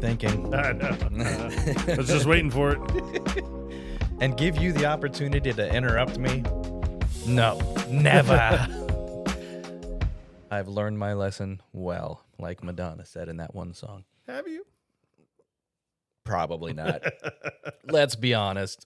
thinking. I know. I was just waiting for it. And give you the opportunity to interrupt me? No, never. I've learned my lesson well, like Madonna said in that one song. Have you? Probably not. Let's be honest.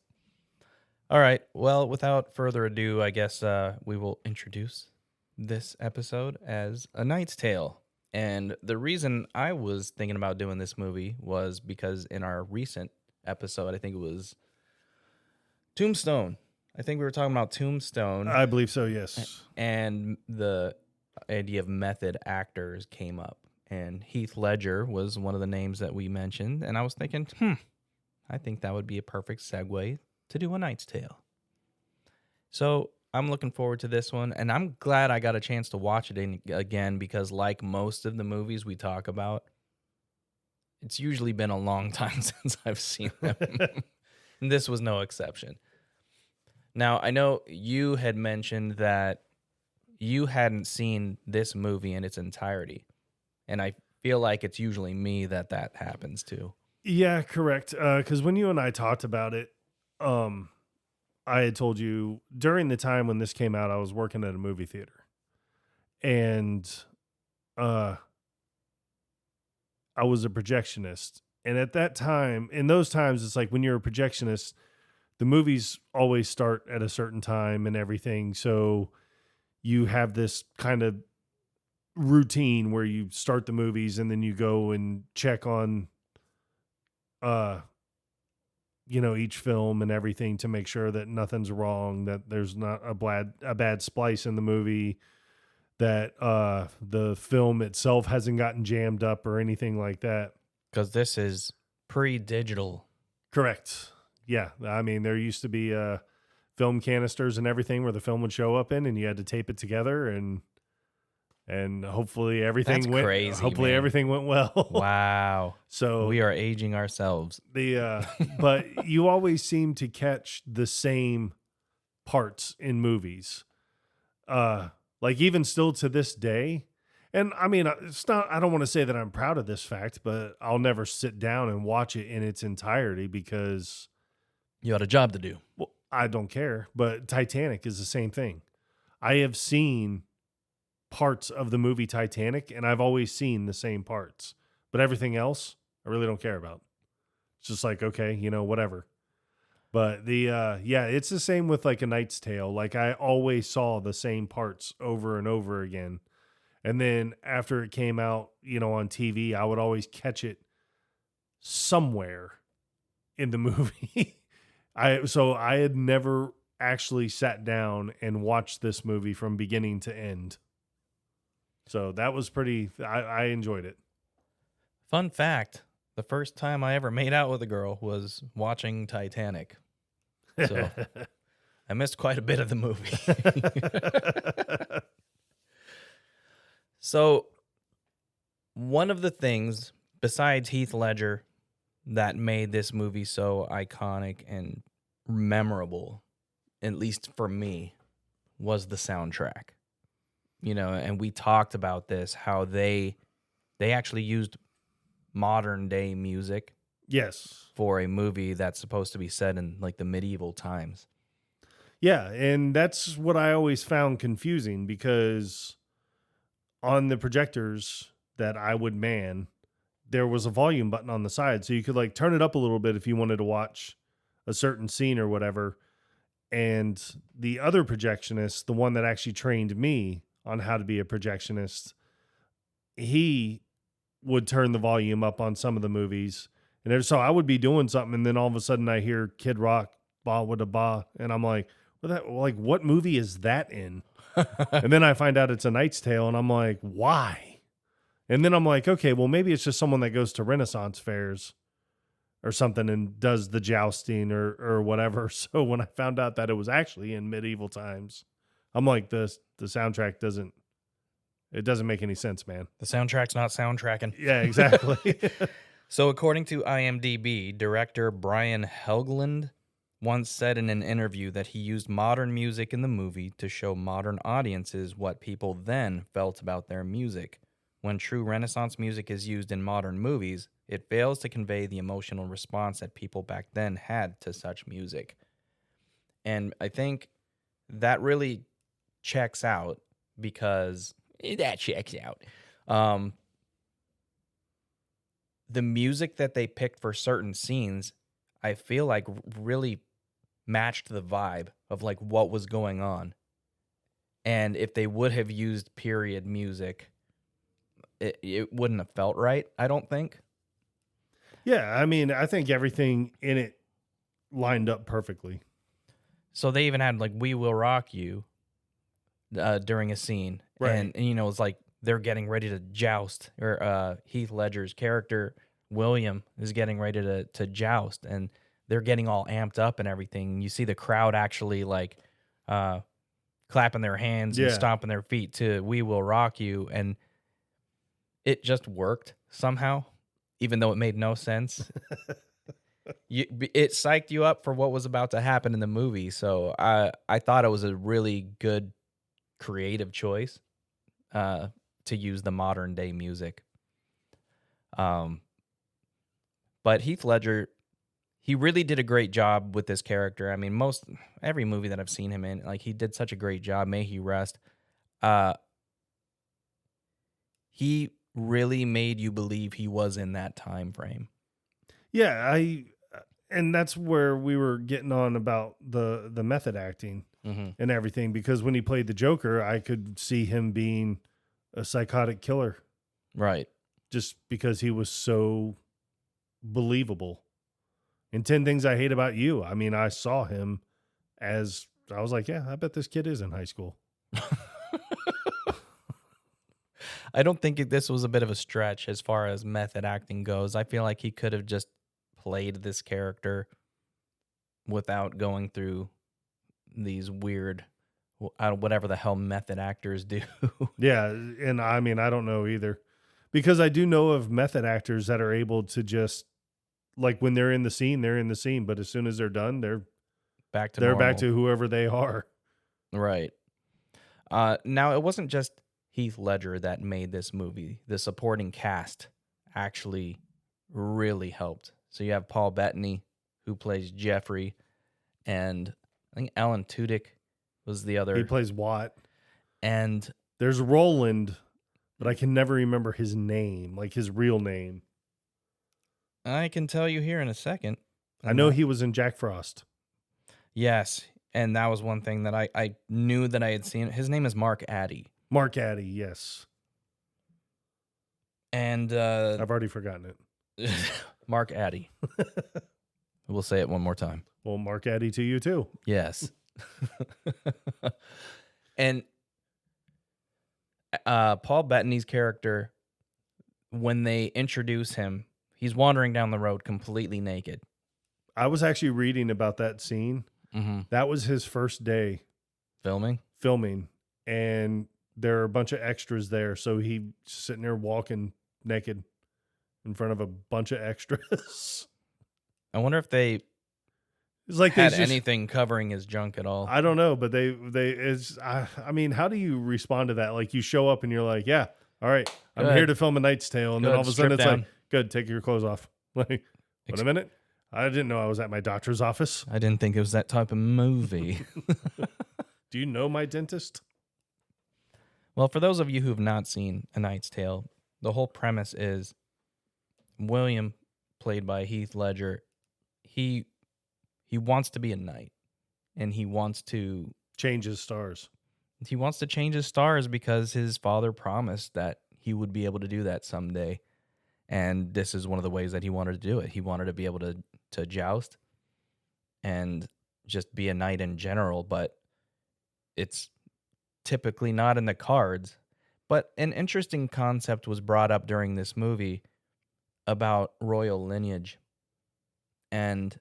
All right. Well, without further ado, I guess we will introduce this episode as A Knight's Tale. And the reason I was thinking about doing this movie was because in our recent episode, I think it was Tombstone. I think we were talking about Tombstone. I believe so, yes. And the idea of method actors came up. And Heath Ledger was one of the names that we mentioned. And I was thinking, I think that would be a perfect segue to do A Knight's Tale. So I'm looking forward to this one. And I'm glad I got a chance to watch it again because like most of the movies we talk about, it's usually been a long time since I've seen them. And this was no exception. Now, I know you had mentioned that you hadn't seen this movie in its entirety. And I feel like it's usually me that happens to. Yeah, correct. Because when you and I talked about it, I had told you during the time when this came out, I was working at a movie theater. And I was a projectionist. And at that time, in those times, it's like when you're a projectionist, the movies always start at a certain time and everything. So you have this kind of routine where you start the movies and then you go and check on, each film and everything to make sure that nothing's wrong, that there's not a bad splice in the movie, that the film itself hasn't gotten jammed up or anything like that. Because this is pre-digital. Correct. Yeah, I mean, there used to be film canisters and everything where the film would show up in, and you had to tape it together, and hopefully everything went. Crazy, hopefully man. Everything went well. Wow. So we are aging ourselves. But you always seem to catch the same parts in movies, like even still to this day. And I mean, it's not. I don't want to say that I'm proud of this fact, but I'll never sit down and watch it in its entirety because you had a job to do. Well, I don't care, but Titanic is the same thing. I have seen parts of the movie Titanic, and I've always seen the same parts. But everything else, I really don't care about. It's just like, okay, whatever. But it's the same with like A Knight's Tale. Like I always saw the same parts over and over again. And then after it came out, on TV, I would always catch it somewhere in the movie. So I had never actually sat down and watched this movie from beginning to end. So that was I enjoyed it. Fun fact, the first time I ever made out with a girl was watching Titanic. So I missed quite a bit of the movie. So one of the things, besides Heath Ledger, that made this movie so iconic and memorable, at least for me, was the soundtrack. And we talked about this, how they actually used modern day music. Yes. For a movie that's supposed to be set in like the medieval times. Yeah, and that's what I always found confusing because on the projectors that I would man, there was a volume button on the side. So you could like turn it up a little bit if you wanted to watch a certain scene or whatever. And the other projectionist, the one that actually trained me on how to be a projectionist, he would turn the volume up on some of the movies. And so I would be doing something, and then all of a sudden I hear Kid Rock, ba with a ba, and I'm like, what movie is that in? And then I find out it's A Knight's Tale, and I'm like, why? And then I'm like, okay, well, maybe it's just someone that goes to Renaissance fairs or something and does the jousting or whatever. So when I found out that it was actually in medieval times, I'm like, the soundtrack doesn't make any sense, man. The soundtrack's not soundtracking. Yeah, exactly. So according to IMDb, director Brian Helgeland once said in an interview that he used modern music in the movie to show modern audiences what people then felt about their music. When true Renaissance music is used in modern movies, It fails to convey the emotional response that people back then had to such music. And I think that really checks out because that checks out. Um, the music that they picked for certain scenes, I feel like really matched the vibe of like what was going on. And if they would have used period music, it wouldn't have felt right, I don't think. Yeah, I mean, I think everything in it lined up perfectly. So they even had like "We Will Rock You" during a scene, Right. and you know it's like they're getting ready to joust, or Heath Ledger's character William is getting ready to joust, and they're getting all amped up and everything. You see the crowd actually like uh, clapping their hands and Yeah. stomping their feet to "We Will Rock You," and it just worked somehow, even though it made no sense. It psyched you up for what was about to happen in the movie, so I thought it was a really good creative choice uh, to use the modern day music. Um, but Heath Ledger, he really did a great job with this character. I mean, every movie that I've seen him in, like he did such a great job. May he rest. Uh, he really made you believe he was in that time frame. Yeah, and that's where we were getting on about the method acting Mm-hmm. and everything, because when he played the Joker, I could see him being a psychotic killer Right. just because he was so believable. In 10 Things I Hate About You, I mean, I saw him as, I was like, yeah, I bet this kid is in high school. I don't think this was a bit of a stretch as far as method acting goes. I feel like he could have just played this character without going through these weird, whatever the hell method actors do. Yeah, and I mean, I don't know either. Because I do know of method actors that are able to just, like, when they're in the scene, they're in the scene, but as soon as they're done, Back to they're back normal. to whoever they are. Right. Now, it wasn't just Heath Ledger that made this movie. The supporting cast actually really helped. So you have Paul Bettany, who plays Jeffrey, and I think Alan Tudyk was the He other. plays Watt. And There's Roland, but I can never remember his name, like his real name. I can tell you here in a second. I know he was in Jack Frost. Yes, and that was one thing that I knew that I had seen. His name is Mark Addy. Mark Addy, yes. And I've already forgotten it. Mark Addy. We'll say it one more time. Well, Mark Addy to you too. Yes. And Paul Bettany's character, when they introduce him, he's wandering down the road completely naked. I was actually reading about that scene. Mm-hmm. That was his first day filming, and there are a bunch of extras there. So he's sitting there walking naked in front of a bunch of extras. I wonder if they It's like had anything covering his junk at all. I don't know, but I mean, how do you respond to that? Like, you show up and you're like, yeah, all right, I'm here to film A Knight's Tale. And then all of a sudden it's like, good, take your clothes off. Like, wait a minute. I didn't know I was at my doctor's office. I didn't think it was that type of movie. Do you know my dentist? Well, for those of you who have not seen A Knight's Tale, the whole premise is William, played by Heath Ledger, he wants to be a knight, and he wants to change his stars. He wants to change his stars because his father promised that he would be able to do that someday. And this is one of the ways that he wanted to do it. He wanted to be able to joust and just be a knight in general, but it's typically not in the cards. But an interesting concept was brought up during this movie about royal lineage. And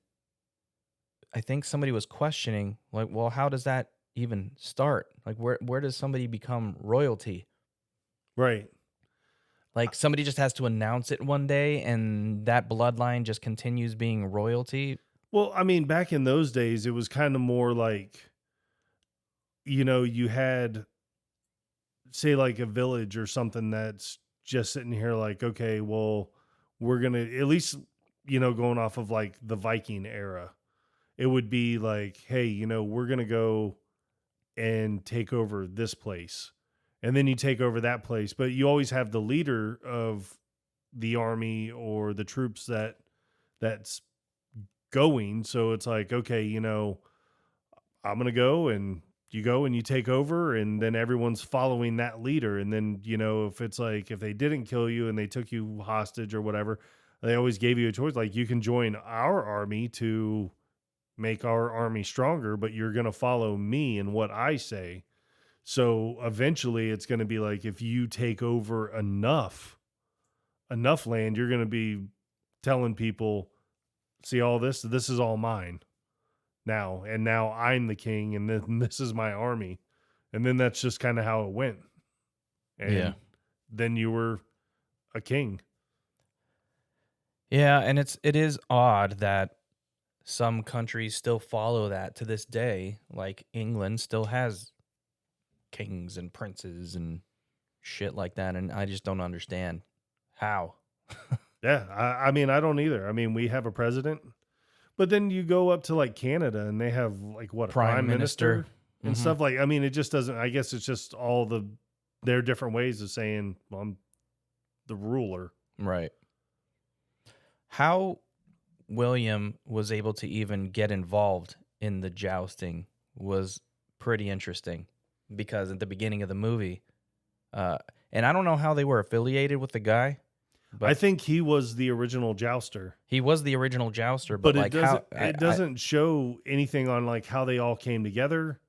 I think somebody was questioning, like, well, how does that even start? Like, where does somebody become royalty? Right. Like, somebody just has to announce it one day and that bloodline just continues being royalty. Well, I mean, back in those days, it was kind of more like, you had, say, like a village or something that's just sitting here like, okay, well, we're going to at least, going off of like the Viking era, it would be like, hey, we're going to go and take over this place. And then you take over that place, but you always have the leader of the army or the troops that's going. So it's like, okay, I'm going to go and you take over, and then everyone's following that leader. And then, if it's like, if they didn't kill you and they took you hostage or whatever, they always gave you a choice. Like, you can join our army to make our army stronger, but you're going to follow me and what I say. So eventually it's going to be like, if you take over enough land, you're going to be telling people, see all this is all mine now. And now I'm the king, and then this is my army. And then that's just kind of how it went. And then you were a king. Yeah. And it is odd that some countries still follow that to this day. Like England still has kings and princes and shit like that. And I just don't understand how. Yeah. I mean, I don't either. I mean, we have a president, but then you go up to like Canada and they have like what, a prime minister and stuff like, I mean, it just doesn't, I guess it's just all their different ways of saying, well, I'm the ruler. Right. How William was able to even get involved in the jousting was pretty interesting, because at the beginning of the movie, and I don't know how they were affiliated with the guy, but I think he was the original jouster. He was the original jouster, but like it doesn't show anything on like how they all came together.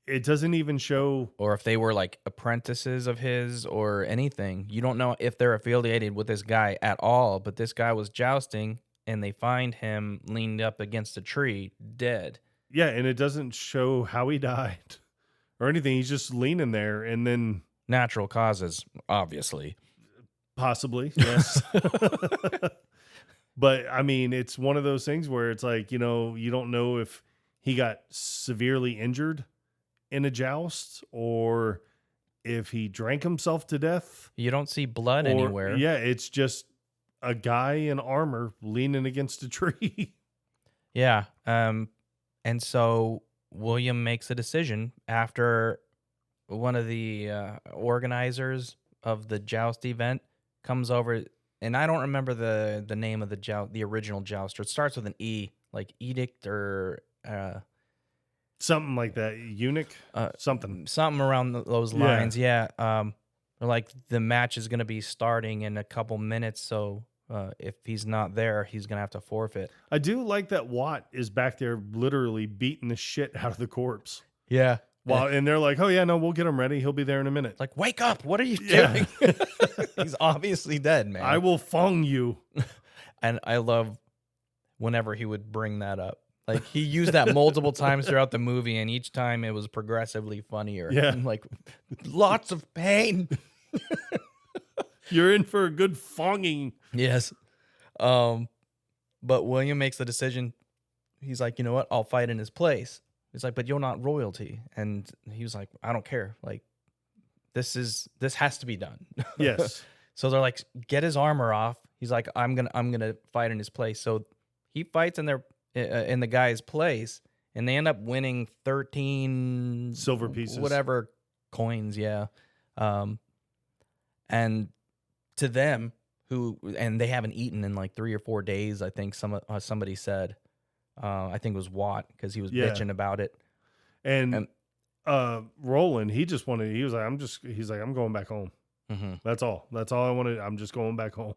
It doesn't even show, or if they were like apprentices of his or anything. You don't know if they're affiliated with this guy at all, but this guy was jousting and they find him leaned up against a tree, dead. Yeah, and it doesn't show how he died or anything. He's just leaning there, and then natural causes, obviously. Possibly, yes. But I mean, it's one of those things where it's like, you don't know if he got severely injured in a joust or if he drank himself to death. You don't see blood anywhere. Yeah, it's just a guy in armor leaning against a tree. Yeah. And so William makes a decision after one of the organizers of the joust event comes over, and I don't remember the name of the original jouster. It starts with an E, like edict or something like that. Eunuch, something around those lines. Yeah. Like the match is going to be starting in a couple minutes, so if he's not there, he's going to have to forfeit. I do like that Watt is back there literally beating the shit out of the corpse. Yeah. And they're like, oh, yeah, no, we'll get him ready. He'll be there in a minute. Like, wake up. What are you doing? He's obviously dead, man. I will fong you. And I love whenever he would bring that up. Like, he used that multiple times throughout the movie, and each time it was progressively funnier. Yeah. Like, lots of pain. You're in for a good fonging. Yes. But William makes the decision. He's like, you know what? I'll fight in his place. He's like, but you're not royalty. And he was like, I don't care. Like, this has to be done. Yes. So they're like, get his armor off. He's like, I'm gonna fight in his place. So he fights in the guy's place, and they end up winning 13 silver pieces, whatever coins. Yeah. And to them, and they haven't eaten in like 3 or 4 days, I think somebody said. I think it was Watt, because he was bitching about it. And Roland, he was like, I'm going back home. Mm-hmm. That's all I wanted. I'm just going back home.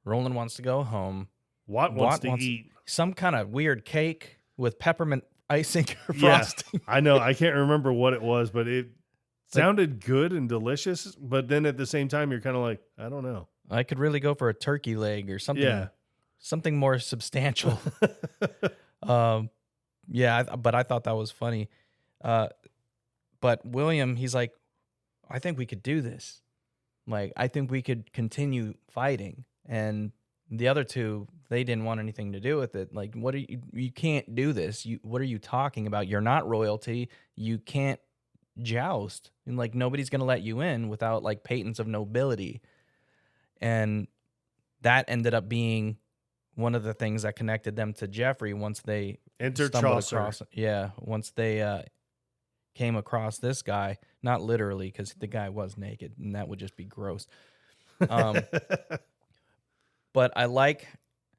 Roland wants to go home. Watt wants to eat some kind of weird cake with peppermint icing or frosting. I know. I can't remember what it was, but it sounded good and delicious. But then at the same time, you're kind of like, I don't know. I could really go for a turkey leg or something. Yeah. Something more substantial. But I thought that was funny. But William, he's like, I think we could do this. Like, I think we could continue fighting. And the other two, they didn't want anything to do with it. Like, you can't do this. What are you talking about? You're not royalty. You can't joust. And like, nobody's going to let you in without like patents of nobility. And that ended up being one of the things that connected them to Jeffrey once they Enter stumbled Chaucer. across. Yeah, once they came across this guy, not literally, because the guy was naked, and that would just be gross. But I like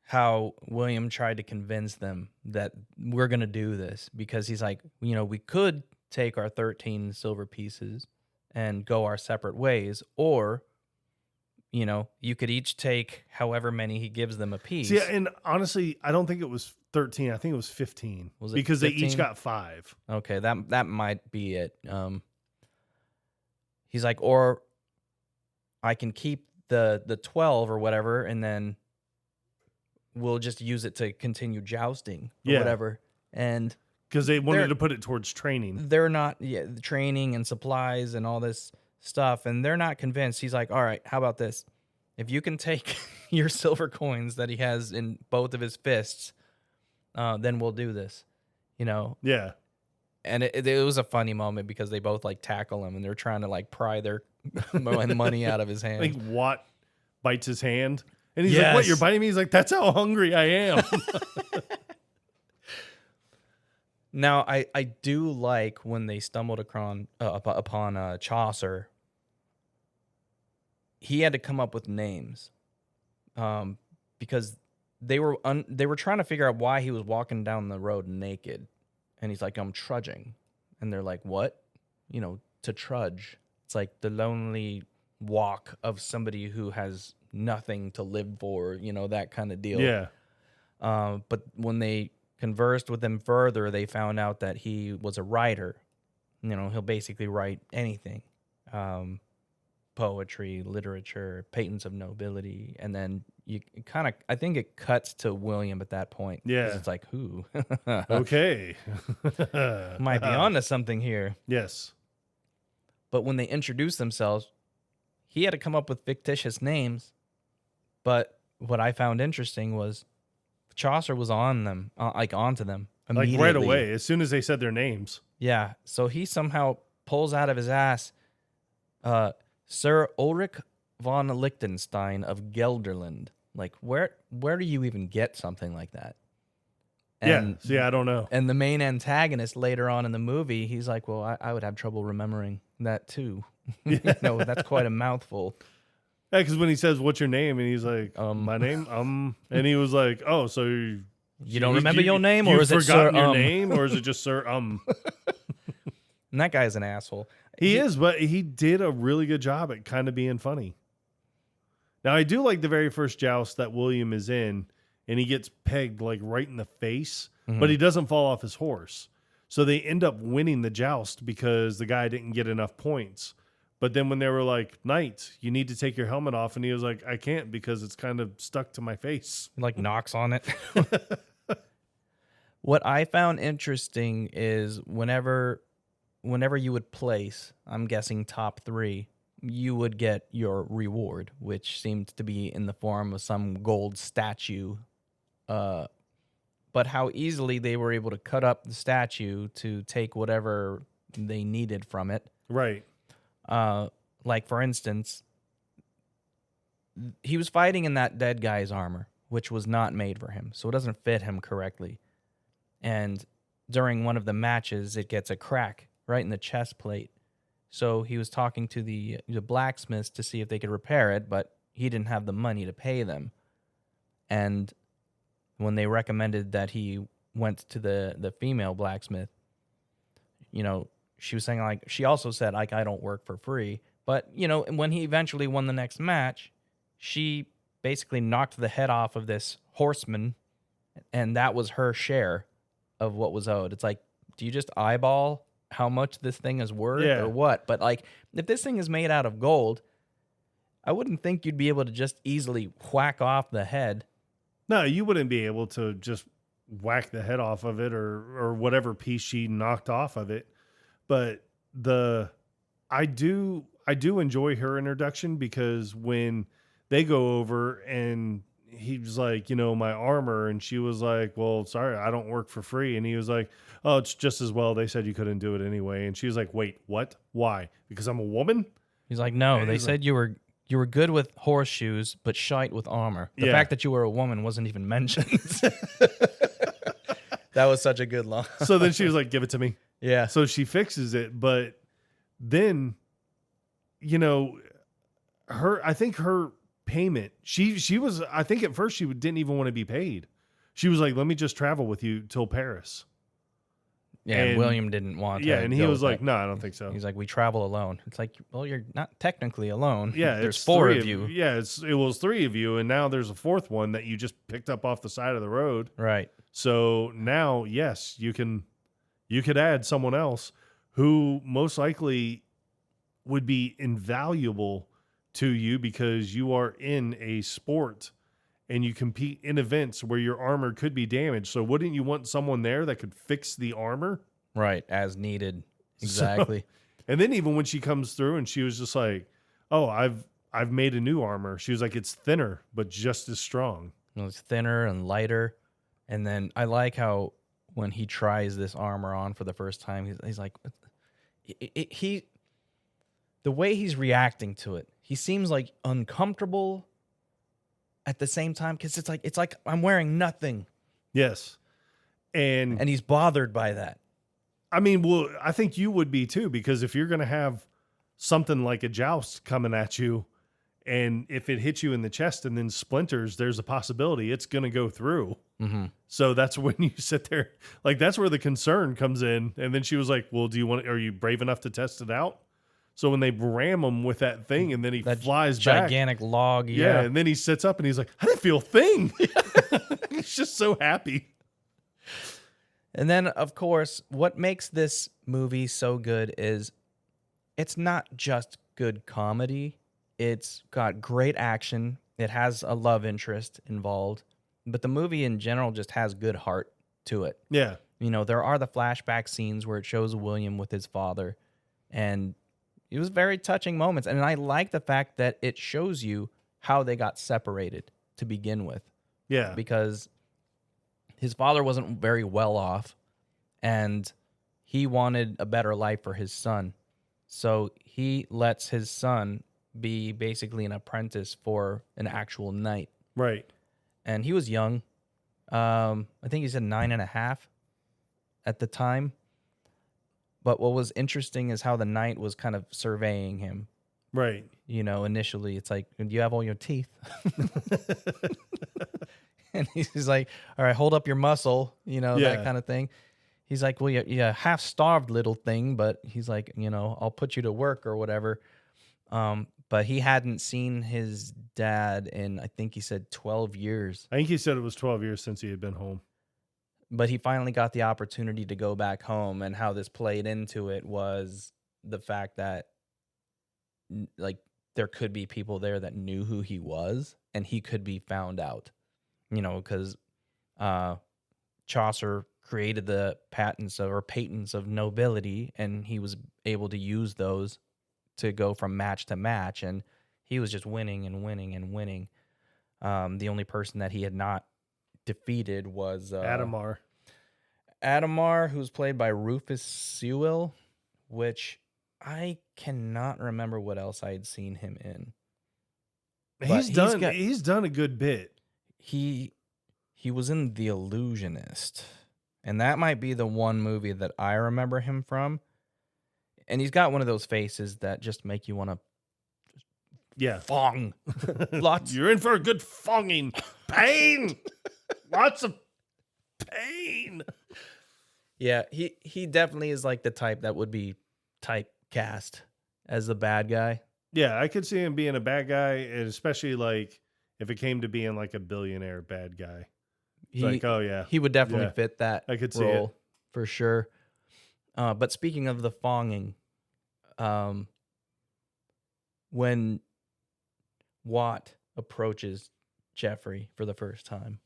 how William tried to convince them that we're going to do this, because he's like, we could take our 13 silver pieces and go our separate ways, or, you could each take however many he gives them a piece. See, and honestly, I don't think it was 13. I think it was 15. Was it because 15? they each got 5. Okay, that might be it. He's like, or I can keep the 12 or whatever, and then we'll just use it to continue jousting or whatever. And because they wanted to put it towards training. They're not training and supplies and all this stuff, and they're not convinced. He's like, all right, how about this? If you can take your silver coins that he has in both of his fists, then we'll do this. Yeah. And it was a funny moment because they both like tackle him and they're trying to like pry their money out of his hand. Like Watt bites his hand and he's like, what, you're biting me? He's like, that's how hungry I am. Now, I do like when they stumbled upon Chaucer, he had to come up with names because they were trying to figure out why he was walking down the road naked. And he's like, I'm trudging. And they're like, what? To trudge. It's like the lonely walk of somebody who has nothing to live for, that kind of deal. Yeah. But when they conversed with him further, they found out that he was a writer. He'll basically write anything. Poetry, literature, patents of nobility. And then I think it cuts to William at that point. Yeah. It's like, who? Okay. Might be onto something here. Yes. But when they introduced themselves, he had to come up with fictitious names. But what I found interesting was Chaucer was on them, onto them immediately. Like right away, as soon as they said their names. Yeah. So he somehow pulls out of his ass, Sir Ulrich von Liechtenstein of Gelderland. Like, where do you even get something like that? And, I don't know. And the main antagonist later on in the movie, he's like, well, I would have trouble remembering that too. That's quite a mouthful. Yeah, because when he says, what's your name? And he's like, my name? And he was like, oh, so... You don't remember your name? Or is it Sir your name? Or is it just Sir And that guy's an asshole. He is, but he did a really good job at kind of being funny. Now, I do like the very first joust that William is in, and he gets pegged like right in the face, but he doesn't fall off his horse. So they end up winning the joust because the guy didn't get enough points. But then when they were like, Knight, you need to take your helmet off, and he was like, I can't because it's kind of stuck to my face. Like knocks on it. What I found interesting is whenever you would place, I'm guessing top 3, you would get your reward, which seemed to be in the form of some gold statue. But how easily they were able to cut up the statue to take whatever they needed from it. Right. Like, for instance, he was fighting in that dead guy's armor, which was not made for him, so it doesn't fit him correctly. And during one of the matches, it gets a crack right in the chest plate. So he was talking to the blacksmiths to see if they could repair it, but he didn't have the money to pay them. And when they recommended that he went to the female blacksmith, she was saying, like, she also said, like, I don't work for free. But, when he eventually won the next match, she basically knocked the head off of this horseman, and that was her share of what was owed. It's like, do you just eyeball how much this thing is worth or what? But, like, if this thing is made out of gold, I wouldn't think you'd be able to just easily whack off the head. No, you wouldn't be able to just whack the head off of it or whatever piece she knocked off of it. But I do enjoy her introduction because when they go over and he was like, my armor, and she was like, well, sorry, I don't work for free. And he was like, oh, it's just as well. They said you couldn't do it anyway. And she was like, wait, what? Why? Because I'm a woman? He's like, no, they said you were You were good with horseshoes, but shite with armor. The Yeah. fact that you were a woman wasn't even mentioned. That was such a good line. So then she was like, give it to me. Yeah. So she fixes it. But then, you know, I think her payment, she was, I think at first she didn't even want to be paid. She was like, let me just travel with you till Paris. Yeah, and William didn't want to. Yeah, and he go was with like, that. no, I don't think so. He's like, we travel alone. It's like, well, you're not technically alone. Yeah, there's it's 4 three of you. Yeah, it was 3 of you, and now there's a 4th one that you just picked up off the side of the road. Right. So now, yes, you could add someone else who most likely would be invaluable to you because you are in a sport and you compete in events where your armor could be damaged. So wouldn't you want someone there that could fix the armor? Right, as needed. Exactly. So, and then even when she comes through and she was just like, "Oh, I've made a new armor." She was like, "It's thinner but just as strong." It's thinner and lighter. And then I like how when he tries this armor on for the first time, he's like, the way he's reacting to it, he seems like uncomfortable at the same time because it's like I'm wearing nothing. Yes. And he's bothered by that. I mean, well, I think you would be too, because if you're going to have something like a joust coming at you, and if it hits you in the chest and then splinters, there's a possibility it's going to go through. Mm-hmm. So that's when you sit there, like, that's where the concern comes in. And then she was like, well, are you brave enough to test it out? So when they ram him with that thing and then he flies back. Gigantic log. Yeah. And then he sits up and he's like, I didn't feel a thing. He's just so happy. And then, of course, what makes this movie so good is it's not just good comedy. It's got great action. It has a love interest involved. But the movie in general just has good heart to it. Yeah. You know, there are the flashback scenes where it shows William with his father. And it was very touching moments. And I like the fact that it shows you how they got separated to begin with. Yeah. Because his father wasn't very well off, and he wanted a better life for his son. So he lets his son be basically an apprentice for an actual knight. Right. And he was young. I think he said 9.5 at the time. But what was interesting is how the knight was kind of surveying him. Right. You know, initially, it's like, do you have all your teeth? And he's like, all right, hold up your muscle, you know, that kind of thing. He's like, well, you're half-starved little thing, but he's like, you know, I'll put you to work or whatever. But he hadn't seen his dad in, I think he said 12 years. I think he said it was 12 years since he had been home. But he finally got the opportunity to go back home, and how this played into it was the fact that, like, there could be people there that knew who he was, and he could be found out. You know, because Chaucer created the patents of nobility, and he was able to use those to go from match to match, and he was just winning and winning and winning. The only person that he had not defeated was Adhemar. Adhemar, who's played by Rufus Sewell, which I cannot remember what else I had seen him in. He's done a good bit. He was in The Illusionist, and that might be the one movie that I remember him from. And he's got one of those faces that just make you want to fong. Lots. You're in for a good fonging. Pain. Lots of pain. Yeah, he definitely is like the type that would be typecast as the bad guy. Yeah, I could see him being a bad guy, and especially like if it came to being like a billionaire bad guy. Like, oh yeah. He would definitely fit that I could see role it. for sure. But speaking of the fonging, when Watt approaches Jeffrey for the first time,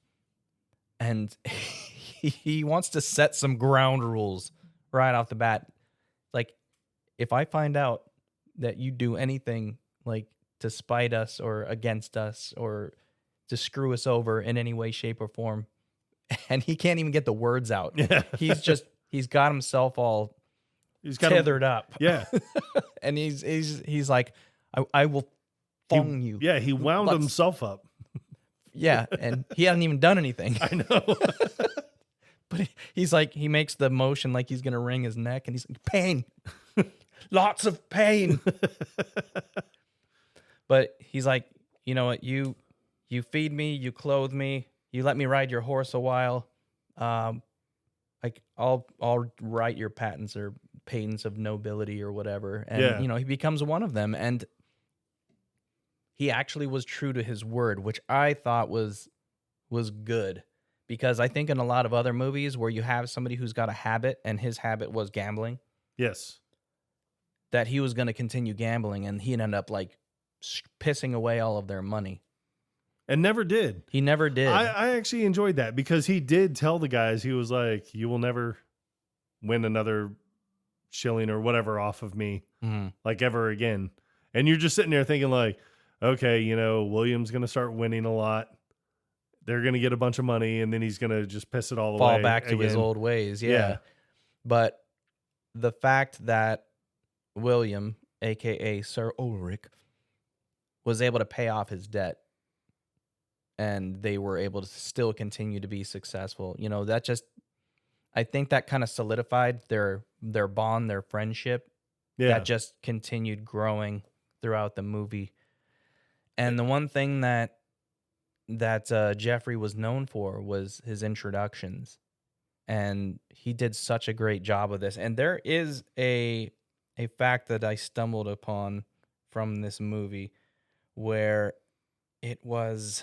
and he wants to set some ground rules right off the bat. Like, if I find out that you do anything like to spite us or against us or to screw us over in any way, shape, or form, and he can't even get the words out. Yeah. He's got himself all tethered up. Yeah. And he's like, I will thong you. Yeah, he wound Let's- himself up. Yeah, and he hadn't even done anything. I know. But he's like, he makes the motion like he's going to wring his neck, and he's like, pain. Lots of pain. But he's like, you know what, you feed me, you clothe me, you let me ride your horse a while. Like I'll write your patents or patents of nobility or whatever. And you know, he becomes one of them. And he actually was true to his word, which I thought was good. Because I think in a lot of other movies where you have somebody who's got a habit and his habit was gambling. Yes. That he was going to continue gambling, and he'd end up like pissing away all of their money. And never did. He never did. I actually enjoyed that because he did tell the guys, he was like, you will never win another shilling or whatever off of me, like ever again. And you're just sitting there thinking like, okay, you know, William's going to start winning a lot. They're going to get a bunch of money, and then he's going to just piss it all away. Fall back to his old ways. Yeah. But the fact that William, a.k.a. Sir Ulrich, was able to pay off his debt, and they were able to still continue to be successful. You know, that just, I think that kind of solidified their bond, their friendship. Yeah. That just continued growing throughout the movie. And the one thing that Jeffrey was known for was his introductions. And he did such a great job of this. And there is a fact that I stumbled upon from this movie where it was,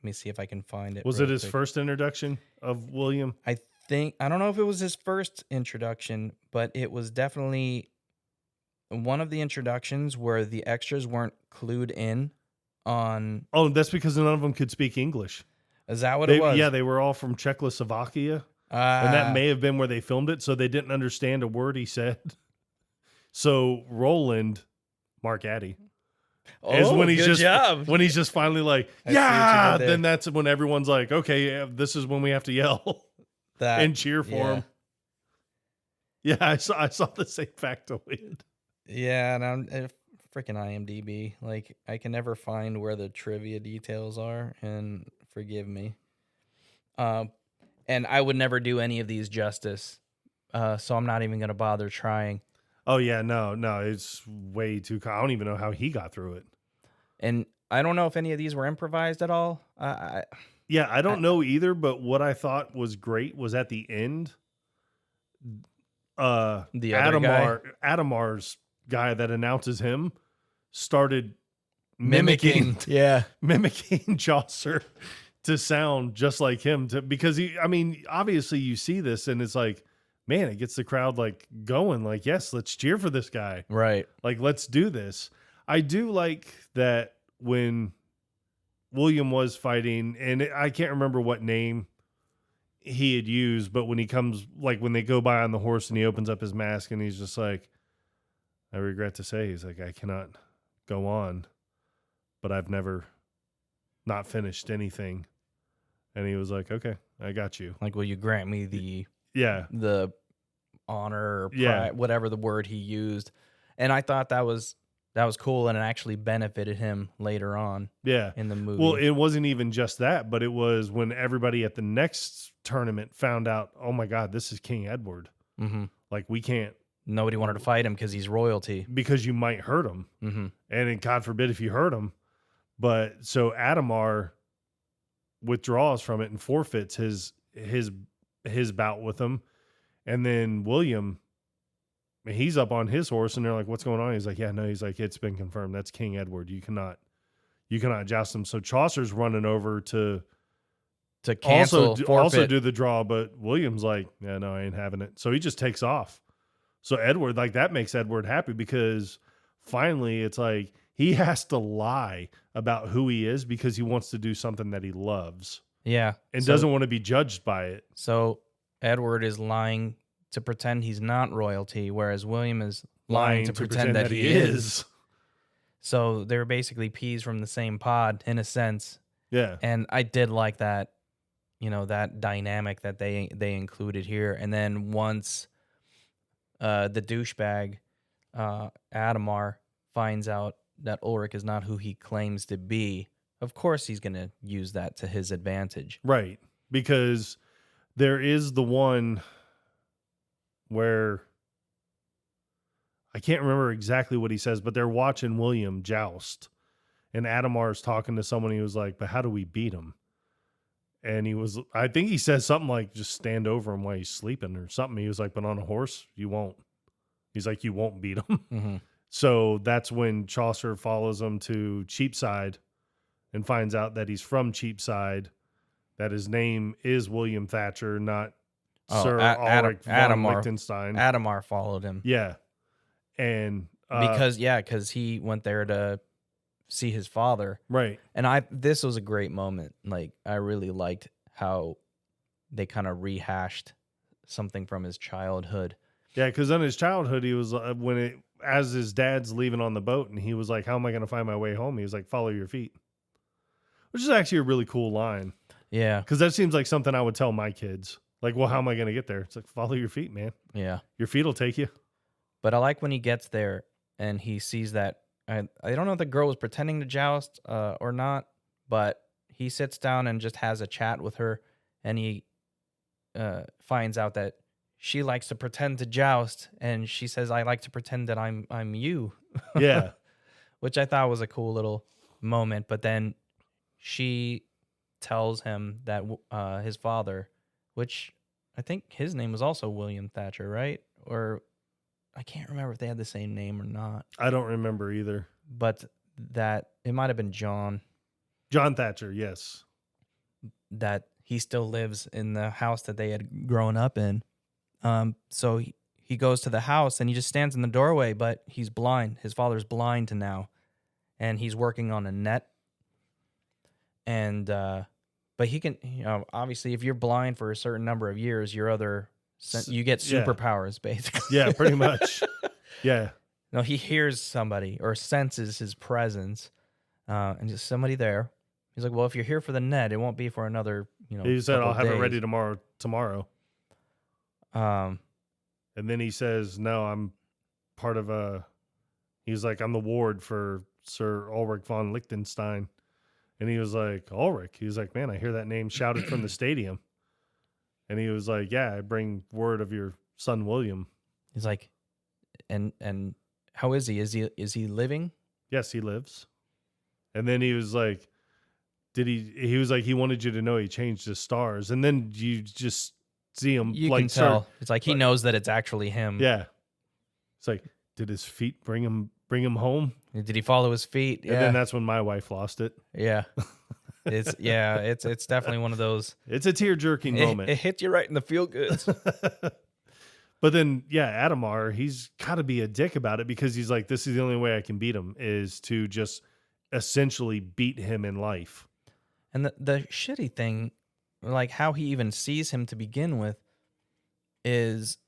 let me see if I can find it. Was it his first introduction of William? I don't know if it was his first introduction, but it was definitely one of the introductions where the extras weren't clued in on. Oh, that's because none of them could speak English. Is that what it was? Yeah, they were all from Czechoslovakia. And that may have been where they filmed it, so they didn't understand a word he said. So Roland, Mark Addy, is when he's just finally like, yeah. Then that's when everyone's like, okay, yeah, this is when we have to yell and cheer for him. Yeah, I saw the same factoid. Yeah, and I'm freaking IMDb. Like, I can never find where the trivia details are, and forgive me. And I would never do any of these justice, so I'm not even going to bother trying. Oh, yeah, no, it's way too... I don't even know how he got through it. And I don't know if any of these were improvised at all. I don't know either, but what I thought was great was at the end, the other Adhemar's guy that announces him started mimicking Chaucer to sound just like him, because obviously you see this and it's like, man, it gets the crowd like going, like, yes, let's cheer for this guy. Right. Like, let's do this. I do like that when William was fighting, and I can't remember what name he had used, but when he comes, like when they go by on the horse and he opens up his mask and he's just like, I regret to say, he's like, I cannot go on, but I've never not finished anything. And he was like, okay, I got you. Like, will you grant me the honor or pride, whatever the word he used. And I thought that was cool, and it actually benefited him later on in the movie. Well, it wasn't even just that, but it was when everybody at the next tournament found out, oh my God, this is King Edward. Mm-hmm. Like, we can't. Nobody wanted to fight him because he's royalty. Because you might hurt him. Mm-hmm. And God forbid if you hurt him. But so Adhemar withdraws from it and forfeits his bout with him. And then William, he's up on his horse and they're like, what's going on? He's like, yeah, no, he's like, it's been confirmed. That's King Edward. You cannot joust him. So Chaucer's running over to cancel, also do the draw, but William's like, yeah, no, I ain't having it. So he just takes off. So Edward, like, that makes Edward happy because finally it's like he has to lie about who he is because he wants to do something that he loves. Yeah. And doesn't want to be judged by it. So Edward is lying to pretend he's not royalty, whereas William is lying to pretend that he is. So they're basically peas from the same pod in a sense. Yeah. And I did like that, that dynamic that they included here. And then once the douchebag, Adhemar, finds out that Ulrich is not who he claims to be, of course he's going to use that to his advantage. Right. Because there is the one where I can't remember exactly what he says, but they're watching William joust. And Adhemar's talking to someone. He was like, but how do we beat him? And I think he says something like, just stand over him while he's sleeping or something. He was like, but on a horse, you won't. He's like, you won't beat him. Mm-hmm. So that's when Chaucer follows him to Cheapside and finds out that he's from Cheapside, that his name is William Thatcher, not Sir Ulrich von Liechtenstein. Adhemar followed him. Yeah. And because he went there to see his father. Right. And this was a great moment. Like, I really liked how they kind of rehashed something from his childhood. Yeah, because in his childhood, he was as his dad's leaving on the boat, and he was like, how am I going to find my way home? He was like, follow your feet. Which is actually a really cool line. Yeah. Because that seems like something I would tell my kids. Like, well, how am I going to get there? It's like, follow your feet, man. Yeah. Your feet will take you. But I like when he gets there and he sees that, I don't know if the girl was pretending to joust or not, but he sits down and just has a chat with her, and he finds out that she likes to pretend to joust, and she says, I like to pretend that I'm you. Yeah. Which I thought was a cool little moment. But then she tells him that his father, which I think his name was also William Thatcher, right? Or I can't remember if they had the same name or not. I don't remember either. But that it might have been John. John Thatcher, yes. That he still lives in the house that they had grown up in. So he goes to the house and he just stands in the doorway, but he's blind. His father's blind now, and he's working on a net. And but he can, obviously, if you're blind for a certain number of years, you get superpowers, basically. Yeah, pretty much. Yeah. No, he hears somebody or senses his presence, and just somebody there. He's like, well, if you're here for the net, it won't be for another, He said, I'll have days. it ready tomorrow. And then he says, no, I'm part of he's like, I'm the ward for Sir Ulrich von Liechtenstein. And he was like, Ulrich? He was like, man, I hear that name shouted from the stadium. And he was like, yeah, I bring word of your son, William. He's like, and how is he? Is he living? Yes, he lives. And then he was like, he was like, he wanted you to know he changed his stars. And then you just see him. You like, can tell. It's like he knows that it's actually him. Yeah. It's like, did his feet bring him home? Did he follow his feet? Yeah. And then that's when my wife lost it. Yeah. It's definitely one of those. It's a tear-jerking moment. It hit you right in the feel goods. But then, yeah, Adhemar, he's got to be a dick about it, because he's like, this is the only way I can beat him, is to just essentially beat him in life. And the shitty thing, like how he even sees him to begin with, is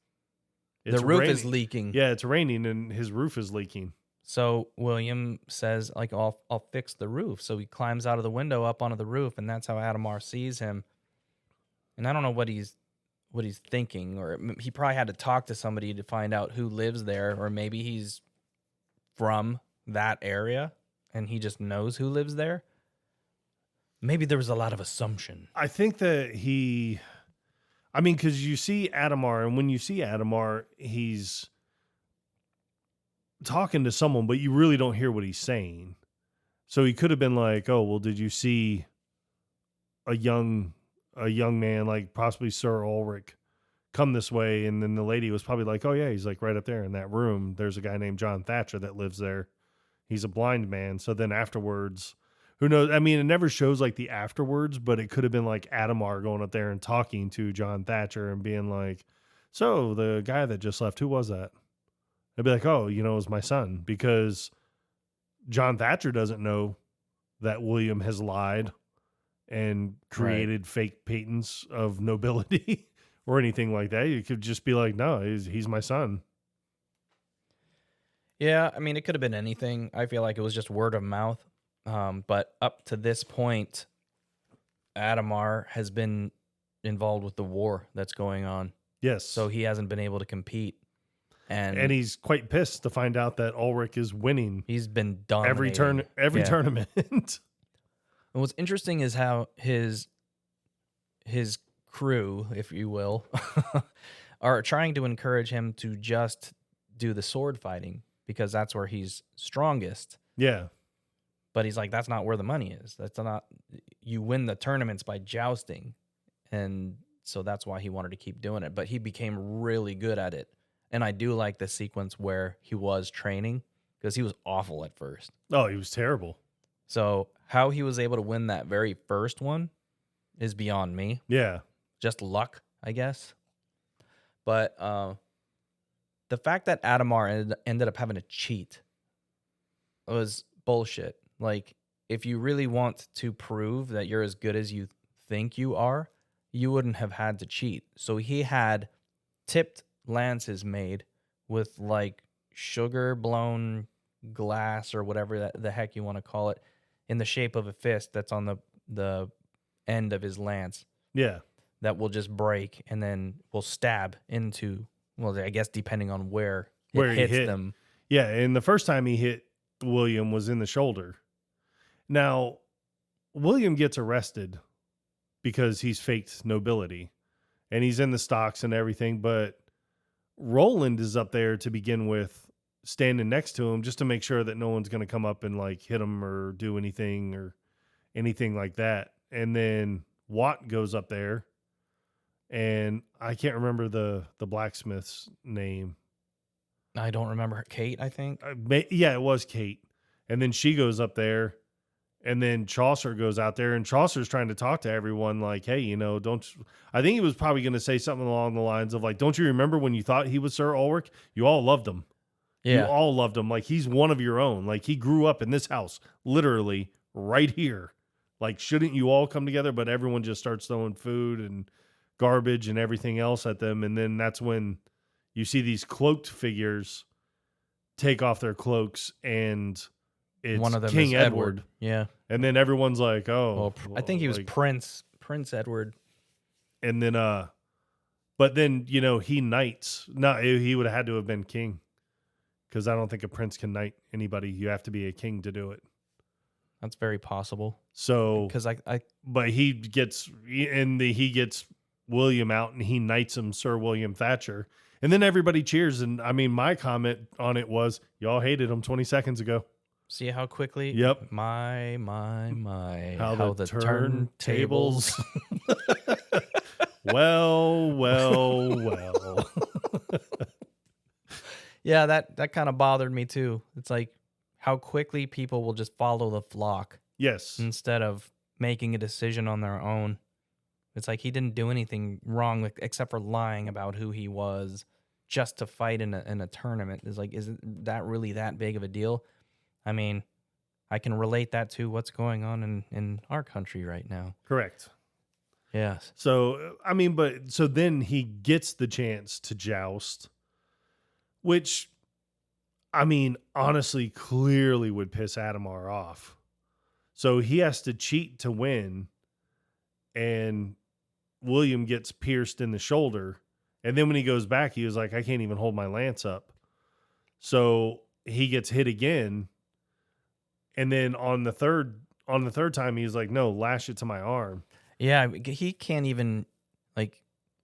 the roof is leaking. Yeah, it's raining and his roof is leaking. So William says, like, I'll fix the roof. So he climbs out of the window up onto the roof, and that's how Adhemar sees him. And I don't know what he's thinking, or he probably had to talk to somebody to find out who lives there, or maybe he's from that area and he just knows who lives there. Maybe there was a lot of assumption. I think that because you see Adhemar, and when you see Adhemar, he's talking to someone, but you really don't hear what he's saying. So he could have been like, oh, well, did you see a young man, like possibly Sir Ulrich, come this way? And then the lady was probably like, oh yeah, he's like right up there in that room. There's a guy named John Thatcher that lives there. He's a blind man. So then afterwards, who knows? I mean, it never shows like the afterwards, but it could have been like Adhemar going up there and talking to John Thatcher and being like, so the guy that just left, who was that? I'd be like, oh, it was my son, because John Thatcher doesn't know that William has lied and created fake patents of nobility or anything like that. You could just be like, no, he's my son. Yeah, I mean, it could have been anything. I feel like it was just word of mouth. But up to this point, Adhemar has been involved with the war that's going on. Yes. So he hasn't been able to compete. And he's quite pissed to find out that Ulrich is winning he's been dominating every Yeah. tournament. And what's interesting is how his crew, if you will, are trying to encourage him to just do the sword fighting because that's where he's strongest. Yeah. But he's like, that's not where the money is. That's not, you win the tournaments by jousting. And so that's why he wanted to keep doing it. But he became really good at it. And I do like the sequence where he was training because he was awful at first. Oh, he was terrible. So how he was able to win that very first one is beyond me. Yeah. Just luck, I guess. But the fact that Adhemar ended up having to cheat was bullshit. Like, if you really want to prove that you're as good as you think you are, you wouldn't have had to cheat. So he had tipped lances made with like sugar blown glass or whatever the heck you want to call it in the shape of a fist that's on the end of his lance. Yeah. That will just break and then will stab into, well, I guess depending on where it hits them. Yeah, and the first time he hit William was in the shoulder. Now, William gets arrested because he's faked nobility and he's in the stocks and everything, but Roland is up there to begin with, standing next to him just to make sure that no one's going to come up and like hit him or do anything like that. And then Watt goes up there, and I can't remember the blacksmith's name. I don't remember. Kate, I think. Yeah, it was Kate. And then she goes up there, and then Chaucer goes out there, and Chaucer's trying to talk to everyone like, hey, I think he was probably going to say something along the lines of like, don't you remember when you thought he was Sir Ulrich? You all loved him. Yeah. You all loved him. Like, he's one of your own. Like, he grew up in this house, literally right here. Like, shouldn't you all come together? But everyone just starts throwing food and garbage and everything else at them. And then that's when you see these cloaked figures take off their cloaks, and it's one of them King is Edward. Yeah. And then everyone's like, oh. I think he was like, Prince Edward. And then, but then, he knights. No, he would have had to have been king, because I don't think a prince can knight anybody. You have to be a king to do it. That's very possible. So, because but he gets William out, and he knights him Sir William Thatcher, and then everybody cheers. And I mean, my comment on it was, y'all hated him 20 seconds ago. See how quickly? Yep. My. How the turntables. Well. Yeah, that kind of bothered me too. It's like how quickly people will just follow the flock. Yes. Instead of making a decision on their own. It's like he didn't do anything wrong except for lying about who he was just to fight in a tournament. It's like, isn't that really that big of a deal? I mean, I can relate that to what's going on in our country right now. Correct. Yes. So, I mean, so then he gets the chance to joust, which, I mean, honestly, clearly would piss Adhemar off. So he has to cheat to win, and William gets pierced in the shoulder. And then when he goes back, he was like, I can't even hold my lance up. So he gets hit again. And then on the third time, he's like, no, lash it to my arm. Yeah, he can't even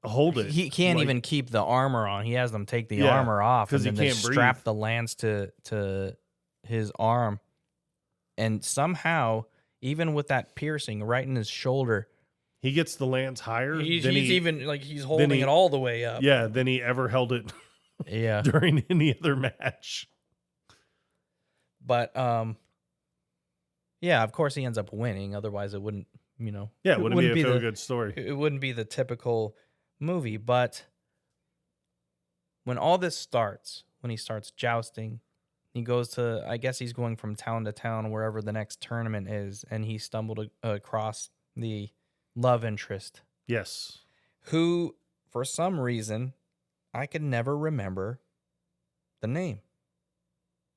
hold it. He can't even keep the armor on. He has them take the armor off and then they strap the lance to his arm. And somehow, even with that piercing right in his shoulder, he gets the lance higher. He's holding it all the way up. Yeah, than he ever held it. Yeah, during any other match. But yeah, of course he ends up winning. Otherwise, it wouldn't. Yeah, it wouldn't be a feel-good story. It wouldn't be the typical movie. But when all this starts, when he starts jousting, he goes to, I guess he's going from town to town, wherever the next tournament is, and he stumbled across the love interest. Yes. Who, for some reason, I could never remember the name.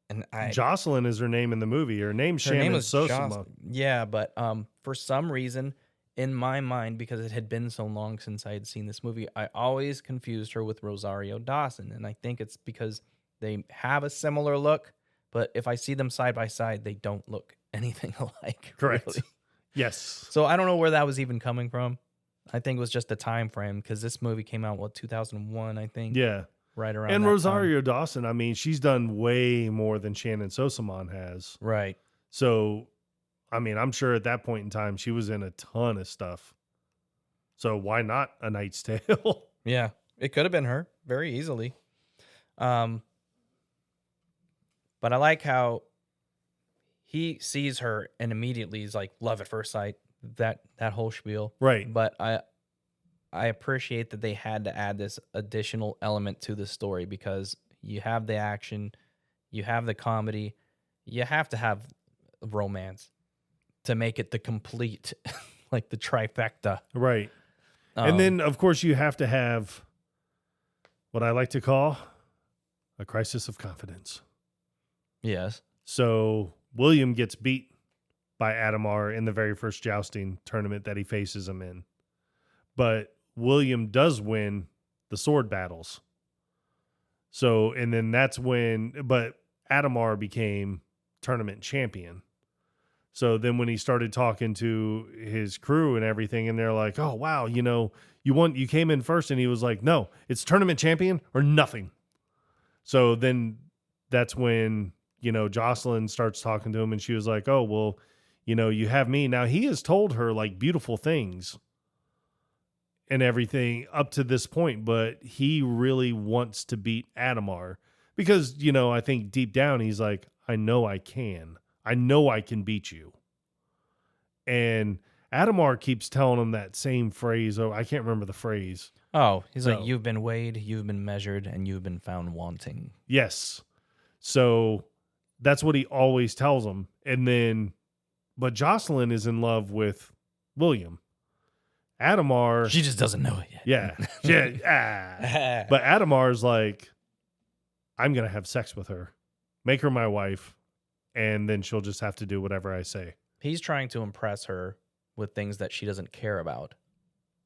And Jocelyn is her name in the movie. Her name's Shannon Sosama. Yeah, but for some reason, in my mind, because it had been so long since I had seen this movie, I always confused her with Rosario Dawson. And I think it's because they have a similar look, but if I see them side by side, they don't look anything alike. Correct. Really. Yes. So I don't know where that was even coming from. I think it was just the time frame, because this movie came out, 2001, I think. Yeah. Right around And that Rosario time. Dawson, I mean, she's done way more than Shannon Sosamon has. Right. So, I mean, I'm sure at that point in time, she was in a ton of stuff. So why not A Knight's Tale? Yeah. It could have been her very easily. But I like how he sees her and immediately is like love at first sight, that whole spiel. Right. But I appreciate that they had to add this additional element to the story, because you have the action, you have the comedy, you have to have romance to make it the complete, like the trifecta. Right. And then, of course, you have to have what I like to call a crisis of confidence. Yes. So William gets beat by Adhemar in the very first jousting tournament that he faces him in. But William does win the sword battles. So, and then that's when, but Adhemar became tournament champion. So then when he started talking to his crew and everything, and they're like, oh, wow, you came in first. And he was like, no, it's tournament champion or nothing. So then that's when, Jocelyn starts talking to him, and she was like, oh, well, you have me. Now he has told her like beautiful things and everything up to this point, but he really wants to beat Adhemar because, I think deep down he's like, I know I can beat you. And Adhemar keeps telling him that same phrase. Oh, I can't remember the phrase. Oh, he's like, you've been weighed, you've been measured, and you've been found wanting. Yes. So that's what he always tells him. And then, but Jocelyn is in love with William. Adhemar, she just doesn't know it yet. Yeah. But Adhemar's like, I'm going to have sex with her, make her my wife, and then she'll just have to do whatever I say. He's trying to impress her with things that she doesn't care about.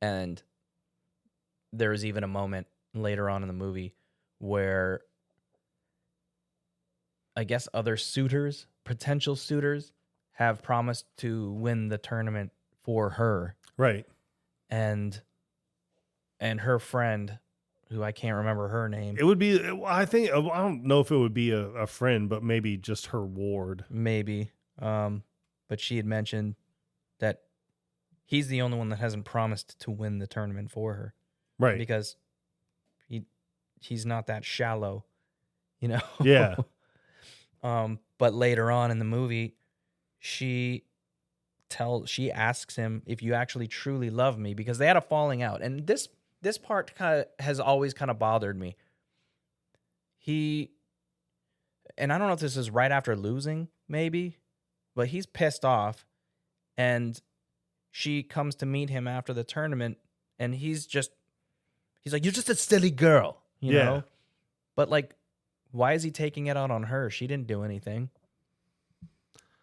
And there is even a moment later on in the movie where I guess other suitors, potential suitors, have promised to win the tournament for her. Right. And her friend, who I can't remember her name. It would be, I don't know if it would be a friend, but maybe just her ward. Maybe. But she had mentioned that he's the only one that hasn't promised to win the tournament for her. Right. Because he's not that shallow, Yeah. But later on in the movie, she asks him if you actually truly love me, because they had a falling out. And this part has always kind of bothered me. And I don't know if this is right after losing, maybe, but he's pissed off, and she comes to meet him after the tournament, and he's like, you're just a silly girl, you know? But like, why is he taking it out on her? She didn't do anything.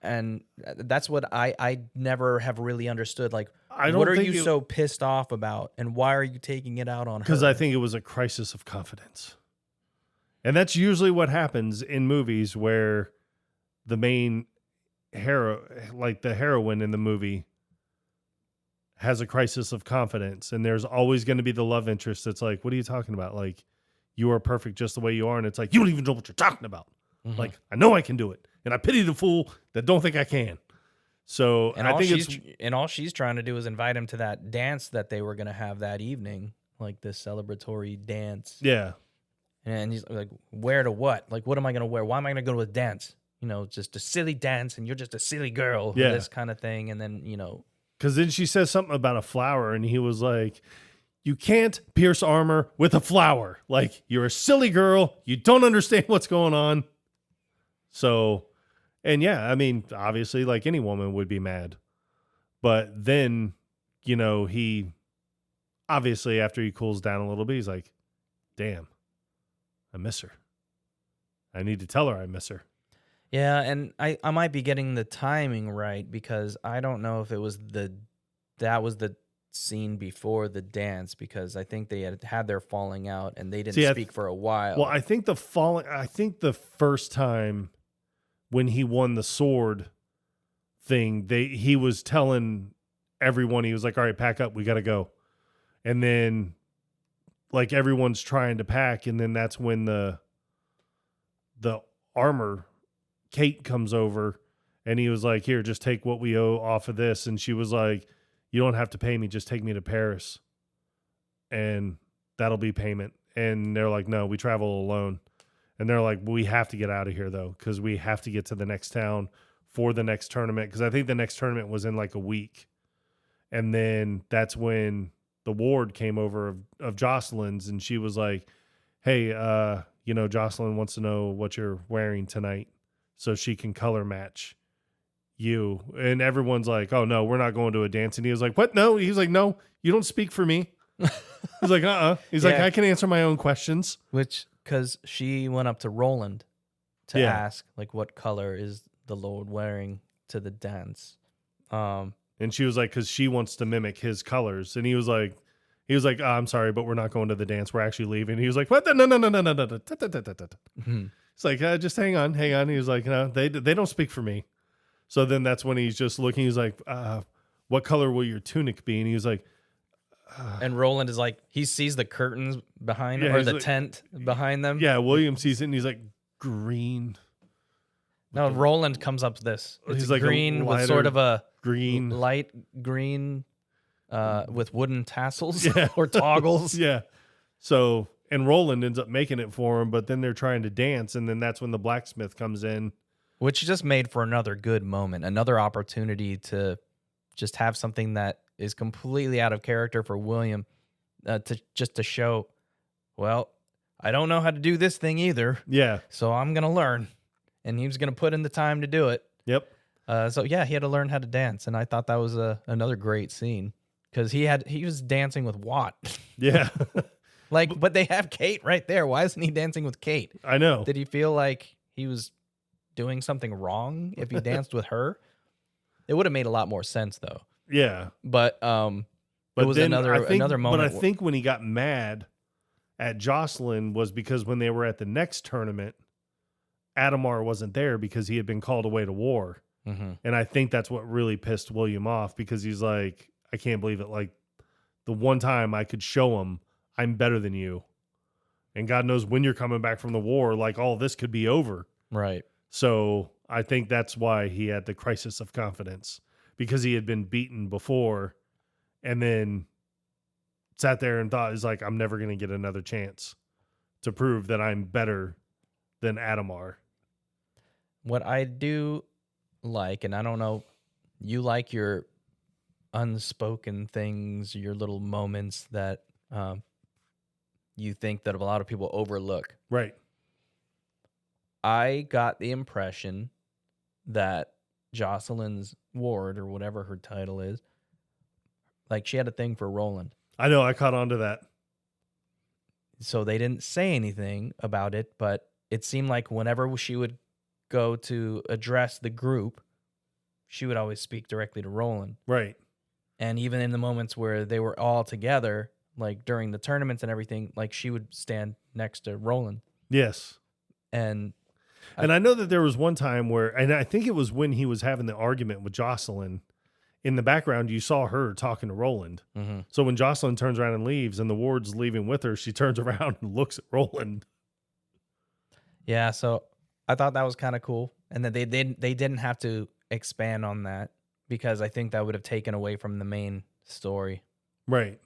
And that's what I never have really understood. Like, what are you so pissed off about? And why are you taking it out on her? Because I think it was a crisis of confidence. And that's usually what happens in movies where the main hero, like the heroine in the movie, has a crisis of confidence. And there's always going to be the love interest that's like, what are you talking about? Like, you are perfect just the way you are. And it's like, you don't even know what you're talking about. Mm-hmm. Like, I know I can do it. And I pity the fool that don't think I can. So and I think all she's trying to do is invite him to that dance that they were going to have that evening, like this celebratory dance. Yeah. And he's like, wear to what? Like, what am I going to wear? Why am I going to go to a dance? Just a silly dance, and you're just a silly girl. Yeah. This kind of thing. And then, Because then she says something about a flower, and he was like, you can't pierce armor with a flower. Like, you're a silly girl. You don't understand what's going on. So, and yeah, I mean, obviously, like any woman would be mad. But then, he obviously, after he cools down a little bit, he's like, damn, I miss her. I need to tell her I miss her. Yeah, and I might be getting the timing right, because I don't know if it was the that was the scene before the dance, because I think they had their falling out and they didn't See, speak for a while. Well, I think the first time when he won the sword thing, he was telling everyone, he was like, all right, pack up, we got to go. And then like everyone's trying to pack. And then that's when the armor, Kate, comes over and he was like, here, just take what we owe off of this. And she was like, you don't have to pay me. Just take me to Paris and that'll be payment. And they're like, no, we travel alone. And they're like, we have to get out of here though, because we have to get to the next town for the next tournament. Because I think the next tournament was in like a week. And then that's when the ward came over of Jocelyn's, and she was like, hey, Jocelyn wants to know what you're wearing tonight so she can color match you. And everyone's like, oh no, we're not going to a dance. And he was like, what? No. He was like, no, you don't speak for me. He's like, He's like, I can answer my own questions. Because she went up to Roland to ask, like, what color is the Lord wearing to the dance? And she was like, because she wants to mimic his colors. And he was like, oh, I'm sorry, but we're not going to the dance. We're actually leaving. He was like, what? No. It's like, just hang on. He was like, no, they don't speak for me. So then that's when he's just looking. He's like, what color will your tunic be? And he was like, and Roland is like, he sees the curtains behind him, or the tent behind them. Yeah, William sees it and he's like, green. No, Roland comes up to this. It's like green with sort of a green, light green, with wooden tassels or toggles. Yeah. So, and Roland ends up making it for him, but then they're trying to dance, and then that's when the blacksmith comes in. Which just made for another good moment, another opportunity to just have something that is completely out of character for William, to show, well, I don't know how to do this thing either. Yeah. So I'm going to learn. And he was going to put in the time to do it. Yep. He had to learn how to dance. And I thought that was another great scene, because he was dancing with Watt. Yeah. But they have Kate right there. Why isn't he dancing with Kate? I know. Did he feel like he was doing something wrong if he danced with her? It would have made a lot more sense though. Yeah. But it was another moment. But I think when he got mad at Jocelyn was because when they were at the next tournament, Adhemar wasn't there because he had been called away to war. Mm-hmm. And I think that's what really pissed William off, because he's like, I can't believe it. Like, the one time I could show him I'm better than you. And God knows when you're coming back from the war, like, all this could be over. Right. So I think that's why he had the crisis of confidence, because he had been beaten before and then sat there and thought, is like, I'm never going to get another chance to prove that I'm better than Adhemar. What I do like, and I don't know, you like your unspoken things, your little moments that you think that a lot of people overlook. Right. I got the impression that Jocelyn's ward, or whatever her title is, like, she had a thing for Roland. I know, I caught on to that. So they didn't say anything about it, but it seemed like whenever she would go to address the group, she would always speak directly to Roland. Right. And even in the moments where they were all together, like during the tournaments and everything, like, she would stand next to Roland. Yes. And I know that there was one time where, and I think it was when he was having the argument with Jocelyn, in the background, you saw her talking to Roland. Mm-hmm. So when Jocelyn turns around and leaves and the ward's leaving with her, she turns around and looks at Roland. Yeah, so I thought that was kind of cool. And that they didn't have to expand on that, because I think that would have taken away from the main story. Right.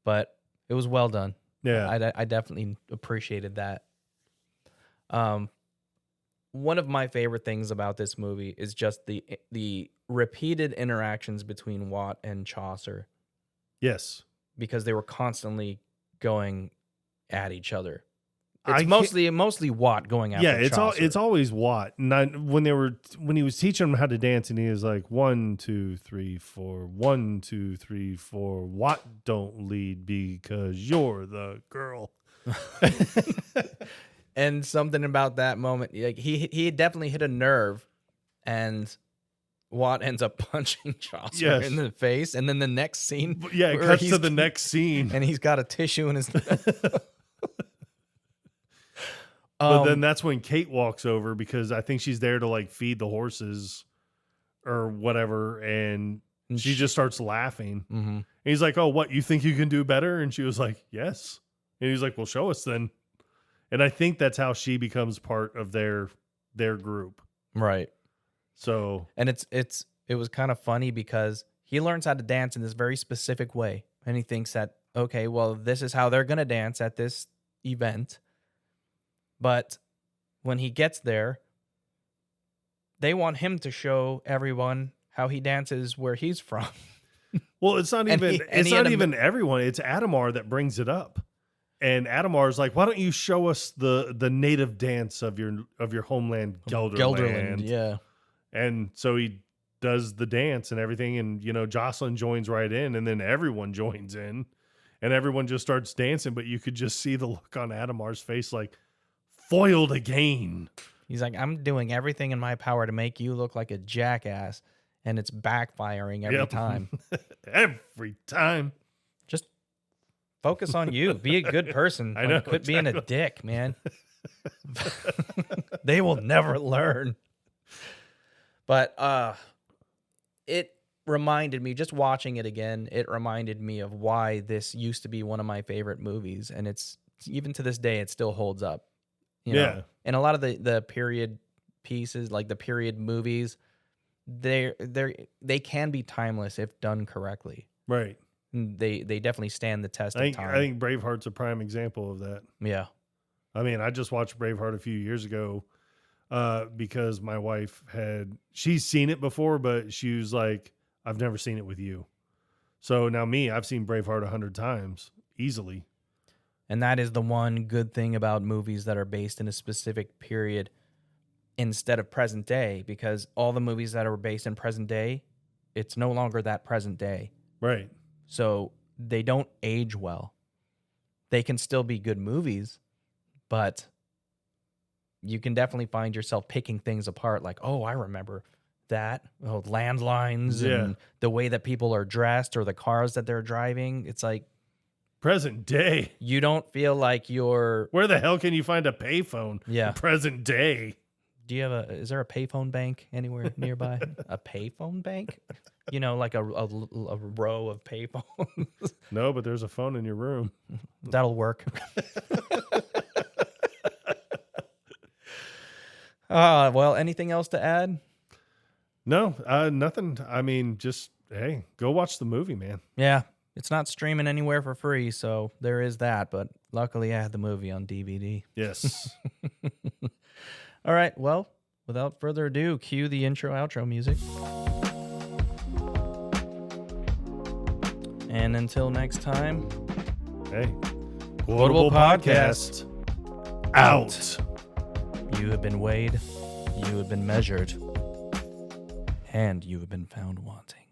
But it was well done. Yeah. I definitely appreciated that. One of my favorite things about this movie is just the repeated interactions between Watt and Chaucer. Yes. Because they were constantly going at each other. It's mostly Watt going after Chaucer. It's always Watt. When he was teaching him how to dance, and he was like 1, 2, 3, 4, 1, 2, 3, 4. Watt don't lead because you're the girl. And something about that moment, like, he definitely hit a nerve, and Watt ends up punching Jocelyn Yes. in the face, and then the next scene, Yeah, it where cuts he's- to the next scene. and he's got a tissue in his. But then that's when Kate walks over because I think she's there to like feed the horses or whatever, and she just starts laughing. Mhm. And he's like, "Oh, what? You think you can do better?" And she was like, "Yes." And he's like, "Well, show us then." And I think that's how she becomes part of their group. Right. So, And it was kind of funny because he learns how to dance in this very specific way, and he thinks that, okay, well, this is how they're gonna dance at this event. But when he gets there, they want him to show everyone how he dances where he's from. well, it's not And even he- and it's he had not a- even everyone. It's Adhemar that brings it up. And Adhemar's like, "Why don't you show us the native dance of your homeland, Gelderland?" Yeah. And so he does the dance and everything, and Jocelyn joins right in, and then everyone joins in, and everyone just starts dancing. But you could just see the look on Adhemar's face, like, foiled again. He's like, I'm doing everything in my power to make you look like a jackass, and it's backfiring every Yep. time. Every time. Just focus on you. Be a good person. I know, Quit being a exactly. dick, man. They will never learn. But it reminded me, just watching it again, it reminded me of why this used to be one of my favorite movies. And it's, even to this day, it still holds up. You know? Yeah. And a lot of the period pieces, like the period movies, they can be timeless if done correctly. Right. And they definitely stand the test of time. I think Braveheart's a prime example of that. Yeah. I mean, I just watched Braveheart a few years ago because my wife she's seen it before, but she was like, "I've never seen it with you." So now I've seen Braveheart 100 times easily. And that is the one good thing about movies that are based in a specific period instead of present day, because all the movies that are based in present day, it's no longer that present day. Right. So they don't age well. They can still be good movies, but you can definitely find yourself picking things apart like, oh, I remember that. Oh, landlines and the way that people are dressed or the cars that they're driving. It's like, present day. you don't feel like you're... Where the hell can you find a payphone? Yeah. Present day. Do you have is there a payphone bank anywhere nearby? A payphone bank? Like a row of payphones. No, but there's a phone in your room. That'll work. Well, anything else to add? No, nothing. I mean, just, hey, go watch the movie, man. Yeah, it's not streaming anywhere for free, so there is that. But luckily, I had the movie on DVD. Yes. All right, well, without further ado, cue the intro-outro music. And until next time, Hey, Quotable Podcast out. you have been weighed, you have been measured, and you have been found wanting.